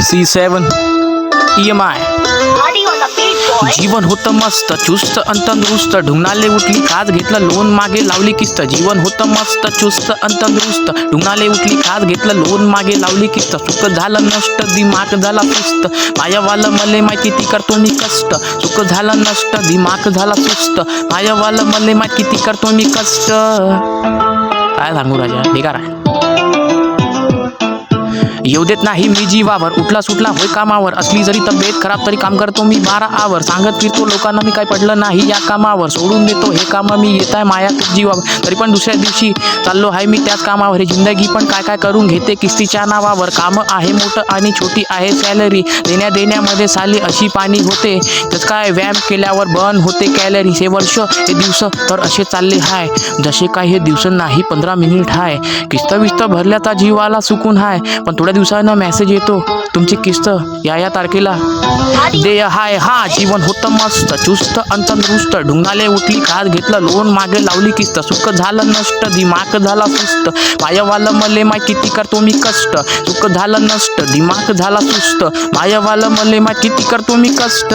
C7 EMI. Party on the beat, boy. जीवन होतं मस्त चुस्त अन तंदुरुस्त ढुंगणाले उठली खाज घेतलं लोन मागे लावली किस्त. जीवन होतं मस्त चुस्त अन तंदुरुस्त ढुंगणाले उठली खाज घेतलं लोन मागे लावली किस्त. सुख झालं नष्ट दिमाग झाला सुस्त मायावालं मले माहिती किती करतो मी कष्ट. सुख झालं नष्ट दिमाग झाला सुस्त मायावालं मले माहिती किती करतो मी कष्ट. काय सांगू राजा बेकार आहे. येऊ देत नाही मी जीवावर उठला सुटला होय कामावर. असली जरी तब्येत खराब तरी काम करतो मी 12 आवर. सांगत फिरतो लोकांना मी काय पडलं नाही या कामावर. सोडून देतो हे काम मी येत आहे माया जीवावर. तरी पण दुसऱ्या दिवशी चाललो आहे मी त्याच कामावर. ही जिंदगी पण काय काय करून घेते किस्तीच्या नावावर. काम आहे मोठं आणि छोटी आहे सॅलरी. देण्यामध्ये साली अशी पाणी होते. त्याच काय व्यायाम केल्यावर बर्न होते कॅलरीज. हे वर्ष हे दिवस तर असे चालले हाय जसे काय हे दिवस नाही 15 मिनिट हाय. किस्त विस्त भरल्याचा जीवाला सुकून हाय. पण थोड्या दिवसानं मेसेज येतो तुमची किस्त या तारखेला देय हाय. हा जीवन होतं मस्त चुस्त अन तंदुरुस्त ढुंगणाले उठली खाज घेतलं लोन मागे लावली किस्त. सुख झालं नष्ट दिमाग झाला सुस्त मायावालं मले माय किती करतो मी कष्ट. सुख झालं नष्ट दिमाग झाला सुस्त मायावालं मले माय किती करतो मी कष्ट.